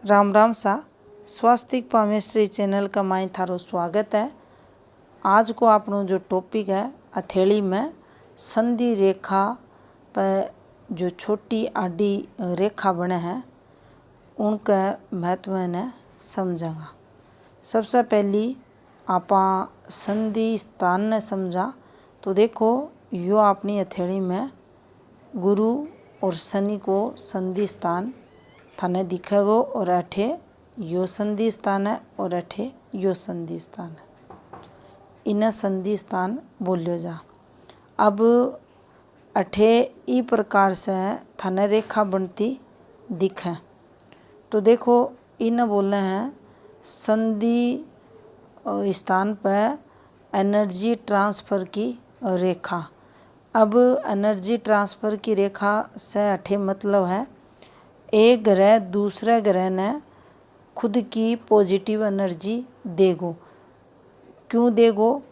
राम राम सा स्वास्तिक पामेश्वरी चैनल का माई थारो स्वागत है। आज को आपनो जो टॉपिक है हथेली में संधि रेखा पर जो छोटी आडी रेखा बने हैं उनका महत्व ने समझांगा। सबसे पहली आपा संधि स्थान ने समझा तो देखो यो अपनी हथेली में गुरु और शनि को संधि स्थान थाने दिखेगो और अठे यो संधि स्थान है और अठे यो संधि स्थान है। इन्हें संधि स्थान बोलियो जा। अब अठे ई प्रकार से थाने रेखा बनती दिखे तो देखो इन्हें बोले हैं संधि स्थान पर एनर्जी ट्रांसफ़र की रेखा। अब एनर्जी ट्रांसफ़र की रेखा से अठे मतलब है एक ग्रह दूसरे ग्रह ने खुद की पॉजिटिव एनर्जी देगो। क्यों देगो?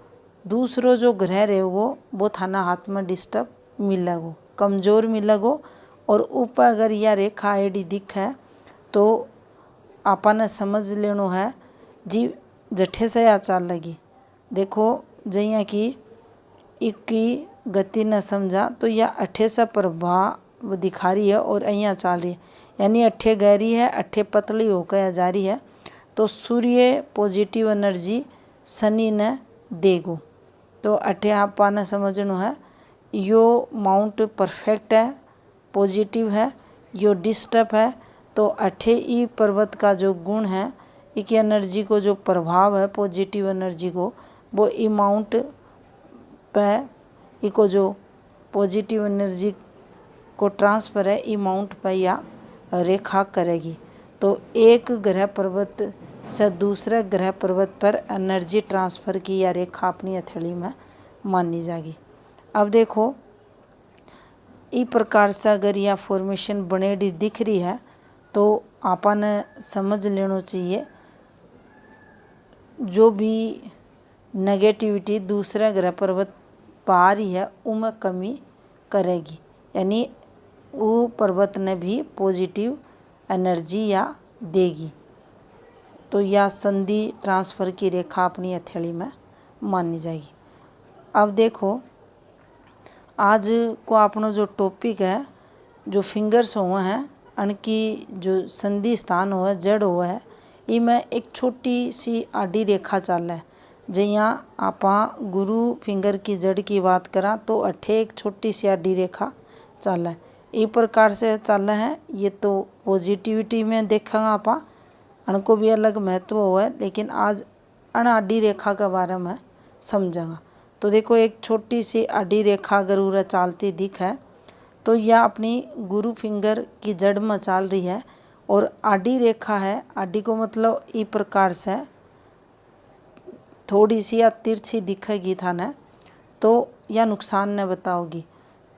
दूसरो जो ग्रह रहेगो वो थाना हाथ में डिस्टर्ब मिलेगो, कमज़ोर मिलेगो और ऊपर अगर यह रेखा एडी दिखे तो आपा ने समझ लेनो है जी जठे से या चाल लगी। देखो जैया कि इक्की गति ने समझा तो यह अठे से प्रभाव दिखा रही है और अहियाँ चाल रही है, यानी अठे गहरी है अठे पतली होकर जा रही है। तो सूर्य पॉजिटिव एनर्जी शनि ने देगो। तो अठे आपा ने समझनो है यो माउंट परफेक्ट है, पॉजिटिव है, यो डिस्टर्ब है। तो अठे ई पर्वत का जो गुण है इकी एनर्जी को जो प्रभाव है पॉजिटिव एनर्जी को वो ई माउंट पे इको जो पॉजिटिव एनर्जी को ट्रांसफ़र है ई माउंट पे या रेखा करेगी। तो एक ग्रह पर्वत से दूसरे ग्रह पर्वत पर एनर्जी ट्रांसफ़र की या रेखा अपनी हथेली में मानी जाएगी। अब देखो इस प्रकार से अगर यह फॉर्मेशन बनेडी दिख रही है तो आपा ने समझ लेना चाहिए जो भी नेगेटिविटी दूसरे ग्रह पर्वत पर आ रही है उनमें कमी करेगी, यानी वो पर्वत ने भी पॉजिटिव एनर्जी या देगी। तो यह संधि ट्रांसफ़र की रेखा अपनी हथेली में मानी जाएगी। अब देखो आज को अपनो जो टॉपिक है जो फिंगर्स हुए हैं उनकी जो संधि स्थान हुआ जड़ हुआ है इनमें एक छोटी सी आडी रेखा चाल है। जैया आपा गुरु फिंगर की जड़ की बात करा तो अठे एक छोटी सी आडी रेखा चाल है। इस प्रकार से चल है ये तो पॉजिटिविटी में देखेंगे आपा उनको भी अलग महत्व हुआ है, लेकिन आज अण आडी रेखा के बारे में समझेंगे। तो देखो एक छोटी सी आडी रेखा अगर उरा चालती दिखे तो यह अपनी गुरु फिंगर की जड़ में चाल रही है और आडी रेखा है। आडी को मतलब इस प्रकार से थोड़ी सी या तिरछी दिखेगी थाने तो यह नुकसान ने बताओगी।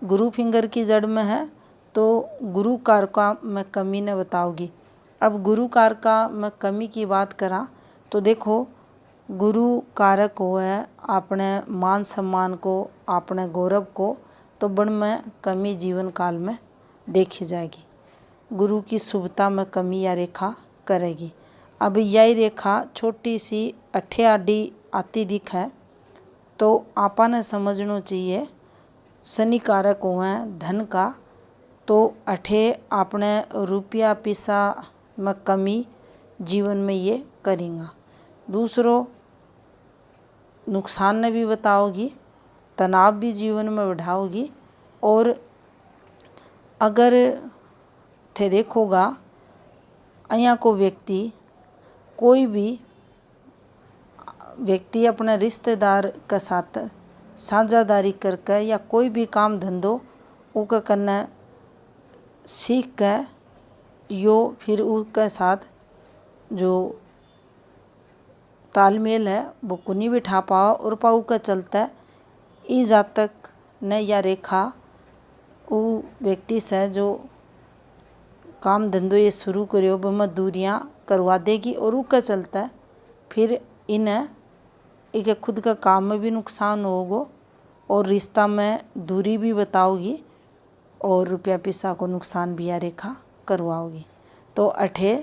गुरु फिंगर की जड़ में है तो गुरु कारका में कमी ने बताओगी। अब गुरु कारका में कमी की बात करा तो देखो गुरु कारक हो है अपने मान सम्मान को, अपने गौरव को, तो बन में कमी जीवन काल में देखी जाएगी। गुरु की शुभता में कमी या रेखा करेगी। अब यही रेखा छोटी सी अठे आडी आती दिखे तो आपा ने समझना चाहिए शनि कारक हो है धन का, तो अठे अपने रुपया पैसा में कमी जीवन में ये करेंगा। दूसरो नुकसान ने भी बताओगी, तनाव भी जीवन में बढ़ाओगी। और अगर थे देखोगा अया को व्यक्ति कोई भी व्यक्ति अपने रिश्तेदार के साथ साझेदारी करके या कोई भी काम धंधो उके करना सीख के यो फिर उसके साथ जो तालमेल है वो को नहीं बिठा पाओ और पाऊ का चलता ई जातक ने या रेखा वो व्यक्ति से जो काम धंधो ये शुरू करो वो में दूरियां करवा देगी और उसका चलता फिर इन्हें एक खुद का काम में भी नुकसान होगा और रिश्ता में दूरी भी बताओगी और रुपया पैसा को नुकसान भी या रेखा करवाओगी। तो अठे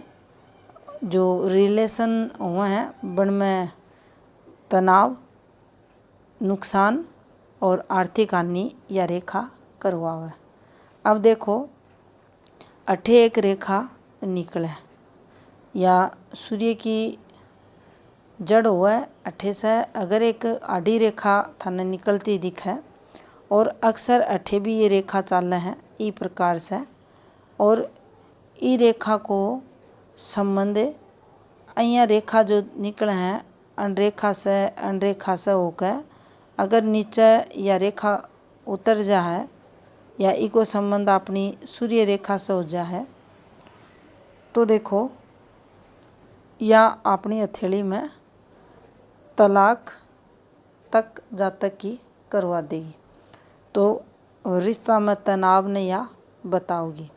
जो रिलेशन हुए हैं बन में तनाव, नुकसान और आर्थिक हानि या रेखा करवावे। अब देखो अठे एक रेखा निकले या सूर्य की जड़ हुआ अठे से अगर एक आड़ी रेखा थाने निकलती दिखे और अक्सर अठे भी ये रेखा चाले है ई प्रकार से, और ई रेखा को संबंध अहिया रेखा जो निकले हैं अन रेखा से होकर अगर नीचे या रेखा उतर जा है या इको संबंध अपनी सूर्य रेखा से हो जा है तो देखो या अपनी हथेली में तलाक तक जातक की करवा देगी, तो रिश्ता में तनाव ने या बताओगी।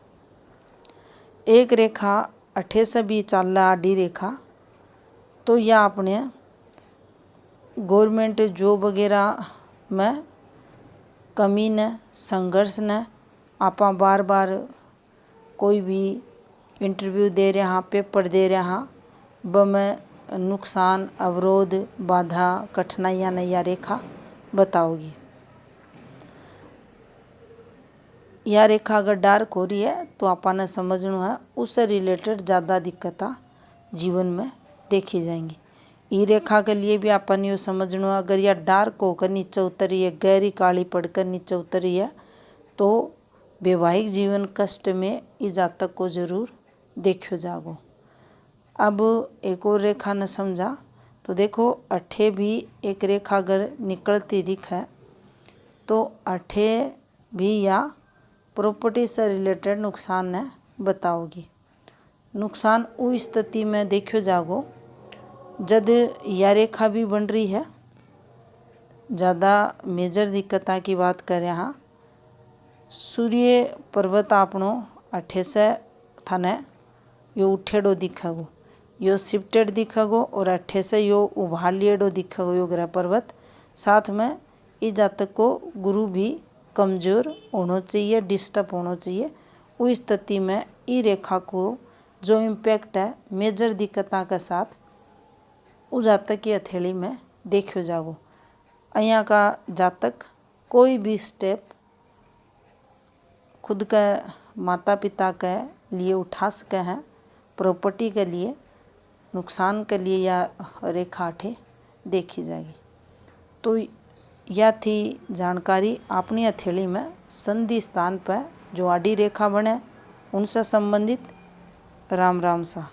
एक रेखा अठे से भी चाल आडी रेखा तो यह अपने गवर्नमेंट जॉब वगैरह में कमी ने संघर्ष ने आपा बार बार कोई भी इंटरव्यू दे रहा पेपर दे रहा ब में नुकसान अवरोध बाधा कठिनाइयाँ ने यह रेखा बताओगी। यह रेखा अगर डार्क हो रही है तो आपा ने समझना है उससे रिलेटेड ज़्यादा दिक्कतें जीवन में देखी जाएंगी। ई रेखा के लिए भी अपन यो समझना है अगर यह डार्क होकर नीचे उतरी है, गहरी काली पड़कर नीचे उतरी है तो वैवाहिक जीवन कष्ट में इस जातक को जरूर देखो जागो। अब एक और रेखा ने समझा तो देखो अठे भी एक रेखा अगर निकलती दिखे तो अठे भी या प्रॉपर्टी से रिलेटेड नुकसान ने बताओगी। नुकसान उस स्थिति में देखो जागो जब यह रेखा भी बन रही है, ज़्यादा मेजर दिक्कता की बात कर रहा सूर्य पर्वत आपनो अठे से थाने यो उठेड़ो दिखेगो, यो शिफ्टेड दिखेगो और अठे से यो उभार लिएडो दिखेगो यो ग्रह पर्वत। साथ में इस जातक को गुरु भी कमज़ोर होना चाहिए, डिस्टर्ब होना चाहिए। उस स्थिति में ई रेखा को जो इम्पैक्ट है मेजर दिक्कता के साथ उस जातक की हथेली में देखो जागो। अहिया का जातक कोई भी स्टेप खुद के माता पिता के लिए उठा सके हैं, प्रॉपर्टी के लिए नुकसान के लिए या रेखा अठे देखी जाएगी। तो यह थी जानकारी अपनी हथेली में संधि स्थान पर जो आडी रेखा बने उनसे संबंधित। राम राम सा।